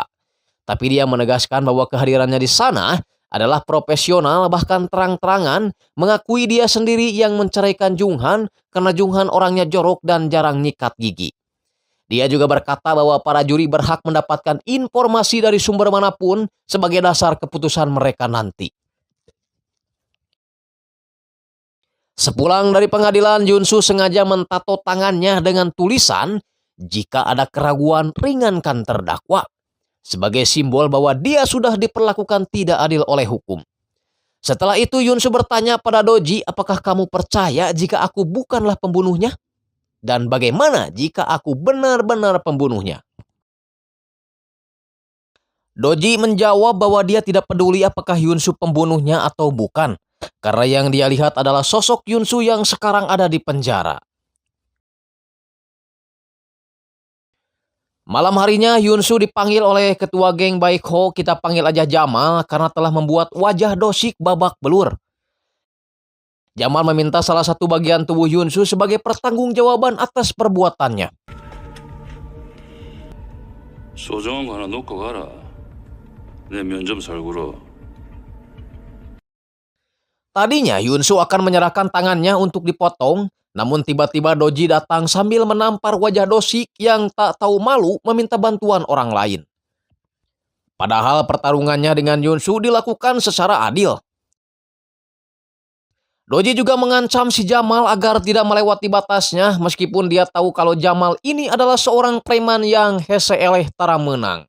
Tapi dia menegaskan bahwa kehadirannya di sana adalah profesional, bahkan terang-terangan mengakui dia sendiri yang menceraikan Junghan karena Junghan orangnya jorok dan jarang nyikat gigi. Dia juga berkata bahwa para juri berhak mendapatkan informasi dari sumber manapun sebagai dasar keputusan mereka nanti. Sepulang dari pengadilan, Yunsu sengaja mentato tangannya dengan tulisan, "Jika ada keraguan, ringankan terdakwa," sebagai simbol bahwa dia sudah diperlakukan tidak adil oleh hukum. Setelah itu Yunsu bertanya pada Doji, "Apakah kamu percaya jika aku bukanlah pembunuhnya? Dan bagaimana jika aku benar-benar pembunuhnya?" Doji menjawab bahwa dia tidak peduli apakah Yunsu pembunuhnya atau bukan, karena yang dia lihat adalah sosok Yunsu yang sekarang ada di penjara. Malam harinya Yunsu dipanggil oleh ketua geng Baekho, kita panggil aja Jamal, karena telah membuat wajah Dosik babak belur. Jamal meminta salah satu bagian tubuh Yunsu sebagai pertanggungjawaban atas perbuatannya. 소정한 거 하나 놓고 가라. 내 면접 살구러. Tadinya Yunsu akan menyerahkan tangannya untuk dipotong, namun tiba-tiba Doji datang sambil menampar wajah Dosik yang tak tahu malu meminta bantuan orang lain. Padahal pertarungannya dengan Yunsu dilakukan secara adil. Doji juga mengancam si Jamal agar tidak melewati batasnya meskipun dia tahu kalau Jamal ini adalah seorang preman yang hese eleh tara menang.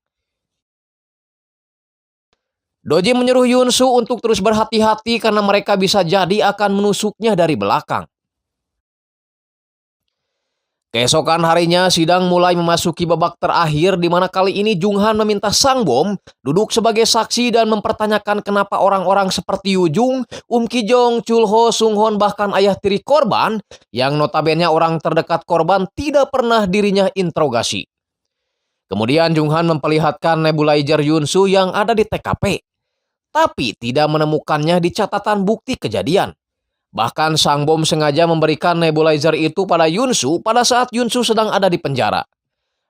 Doji menyuruh Yunsu untuk terus berhati-hati karena mereka bisa jadi akan menusuknya dari belakang. Keesokan harinya sidang mulai memasuki babak terakhir di mana kali ini Junghan meminta Sangbom duduk sebagai saksi dan mempertanyakan kenapa orang-orang seperti Yujung, Ki-jong, Chulho, Sunghon bahkan ayah tiri korban yang notabene orang terdekat korban tidak pernah dirinya interogasi. Kemudian Junghan memperlihatkan nebulizer Yunsu yang ada di TKP, tapi tidak menemukannya di catatan bukti kejadian. Bahkan Sangbom sengaja memberikan nebulizer itu pada Yunsu pada saat Yunsu sedang ada di penjara.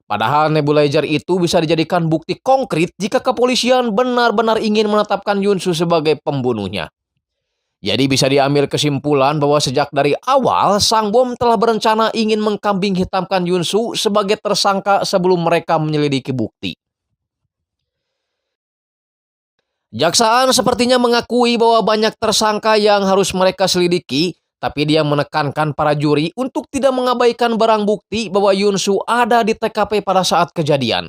Padahal nebulizer itu bisa dijadikan bukti konkret jika kepolisian benar-benar ingin menetapkan Yunsu sebagai pembunuhnya. Jadi bisa diambil kesimpulan bahwa sejak dari awal Sangbom telah berencana ingin mengkambing hitamkan Yunsu sebagai tersangka sebelum mereka menyelidiki bukti. Jaksaan sepertinya mengakui bahwa banyak tersangka yang harus mereka selidiki, tapi dia menekankan para juri untuk tidak mengabaikan barang bukti bahwa Yunsu ada di TKP pada saat kejadian.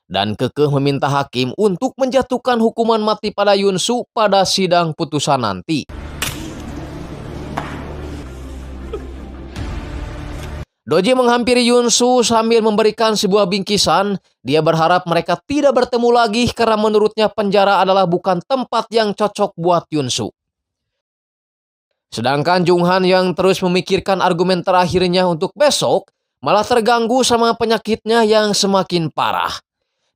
dan kekeh meminta hakim untuk menjatuhkan hukuman mati pada Yunsu pada sidang putusan nanti. Doji menghampiri Yunsu sambil memberikan sebuah bingkisan. Dia berharap mereka tidak bertemu lagi karena menurutnya penjara adalah bukan tempat yang cocok buat Yunsu. Sedangkan Junghan yang terus memikirkan argumen terakhirnya untuk besok malah terganggu sama penyakitnya yang semakin parah.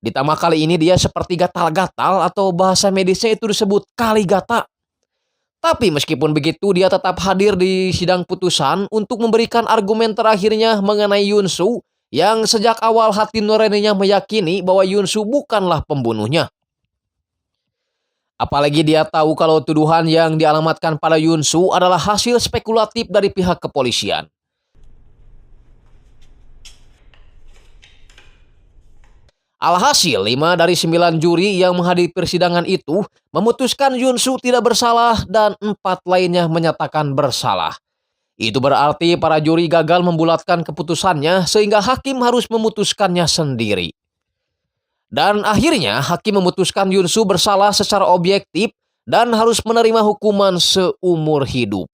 Ditambah kali ini dia seperti gatal-gatal atau bahasa medisnya itu disebut kaligata. Tapi meskipun begitu dia tetap hadir di sidang putusan untuk memberikan argumen terakhirnya mengenai Yunsu yang sejak awal hati nuraninya meyakini bahwa Yunsu bukanlah pembunuhnya. Apalagi dia tahu kalau tuduhan yang dialamatkan pada Yunsu adalah hasil spekulatif dari pihak kepolisian. Alhasil, 5 dari 9 juri yang menghadiri persidangan itu memutuskan Yunsu tidak bersalah dan 4 lainnya menyatakan bersalah. Itu berarti para juri gagal membulatkan keputusannya sehingga hakim harus memutuskannya sendiri. Dan akhirnya hakim memutuskan Yunsu bersalah secara objektif dan harus menerima hukuman seumur hidup.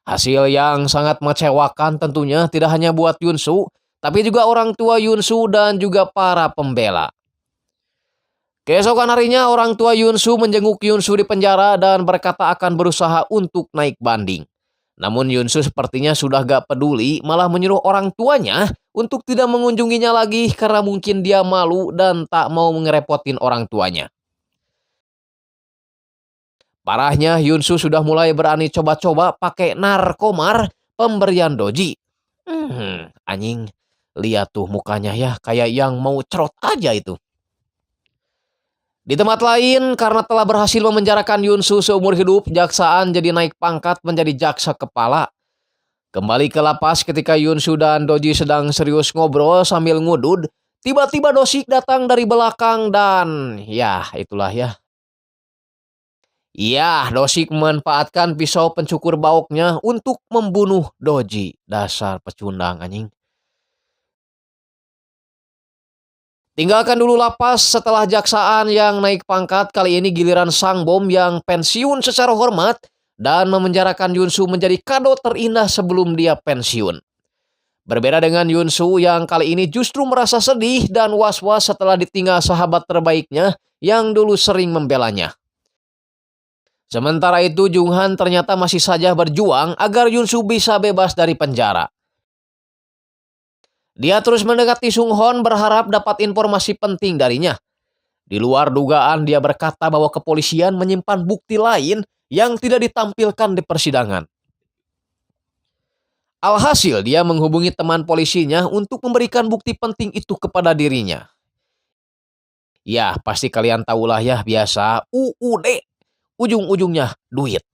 Hasil yang sangat mengecewakan tentunya tidak hanya buat Yunsu, tapi juga orang tua Yunsu dan juga para pembela. Keesokan harinya orang tua Yunsu menjenguk Yunsu di penjara dan berkata akan berusaha untuk naik banding. Namun Yunsu sepertinya sudah gak peduli, malah menyuruh orang tuanya untuk tidak mengunjunginya lagi karena mungkin dia malu dan tak mau ngerepotin orang tuanya. Parahnya Yunsu sudah mulai berani coba-coba pakai narkomar pemberian doji. Anjing. Lihat tuh mukanya ya, kayak yang mau cerot aja itu. Di tempat lain, karena telah berhasil memenjarakan Yunsu seumur hidup, jaksaan jadi naik pangkat menjadi jaksa kepala. Kembali ke lapas ketika Yunsu dan Doji sedang serius ngobrol sambil ngudud, tiba-tiba Dosik datang dari belakang dan ya itulah ya. Ya, Dosik memanfaatkan pisau pencukur baoknya untuk membunuh Doji. Dasar pecundang anjing. Tinggalkan dulu lapas setelah jaksaan yang naik pangkat, kali ini giliran Sang Bom yang pensiun secara hormat dan memenjarakan Yunsu menjadi kado terindah sebelum dia pensiun. Berbeda dengan Yunsu yang kali ini justru merasa sedih dan was-was setelah ditinggal sahabat terbaiknya yang dulu sering membelanya. Sementara itu Junghan ternyata masih saja berjuang agar Yunsu bisa bebas dari penjara. Dia terus mendekati Sung Hon berharap dapat informasi penting darinya. Di luar dugaan dia berkata bahwa kepolisian menyimpan bukti lain yang tidak ditampilkan di persidangan. Alhasil dia menghubungi teman polisinya untuk memberikan bukti penting itu kepada dirinya. Ya pasti kalian tahulah ya biasa UUD. Ujung-ujungnya duit.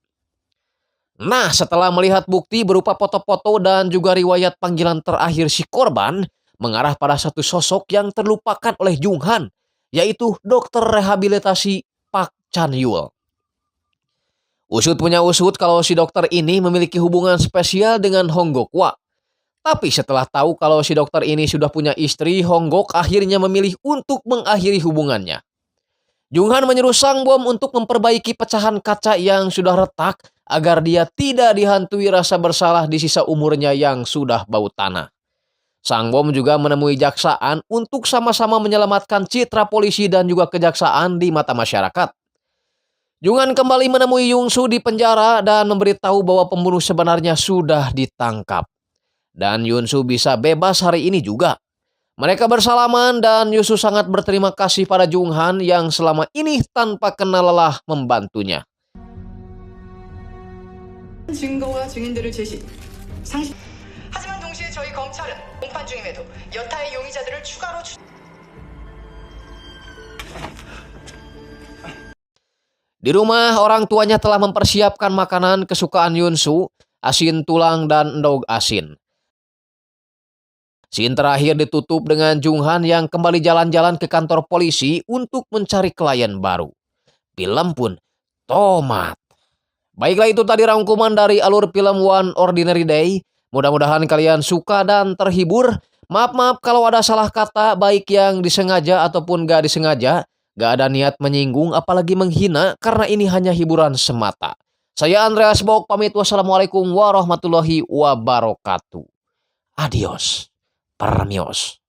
Nah, setelah melihat bukti berupa foto-foto dan juga riwayat panggilan terakhir si korban, mengarah pada satu sosok yang terlupakan oleh Junghan, yaitu dokter rehabilitasi Park Chan-yul. Usut punya usut kalau si dokter ini memiliki hubungan spesial dengan Hong Gok-hwa. Tapi setelah tahu kalau si dokter ini sudah punya istri, Hong Gok akhirnya memilih untuk mengakhiri hubungannya. Junghan menyuruh Sang Bom untuk memperbaiki pecahan kaca yang sudah retak agar dia tidak dihantui rasa bersalah di sisa umurnya yang sudah bau tanah. Sang Bom juga menemui jaksaan untuk sama-sama menyelamatkan citra polisi dan juga kejaksaan di mata masyarakat. Junghan kembali menemui Yunsu di penjara dan memberitahu bahwa pembunuh sebenarnya sudah ditangkap. Dan Yunsu bisa bebas hari ini juga. Mereka bersalaman dan Yunsu sangat berterima kasih pada Junghan yang selama ini tanpa kenal lelah membantunya. 증거와 증인들을 제시. 하지만 동시에 저희 검찰은 공판 중임에도 여타의 용의자들을 추가로 Di rumah, orang tuanya telah mempersiapkan makanan kesukaan Yunsu, asin tulang dan endog asin. Scene terakhir ditutup dengan Junghan yang kembali jalan-jalan ke kantor polisi untuk mencari klien baru. Film pun tomat. Baiklah, itu tadi rangkuman dari alur film One Ordinary Day. Mudah-mudahan kalian suka dan terhibur. Maaf kalau ada salah kata baik yang disengaja ataupun gak disengaja. Gak ada niat menyinggung apalagi menghina karena ini hanya hiburan semata. Saya Andreas Bok pamit. Wassalamualaikum warahmatullahi wabarakatuh. Adios. Permios.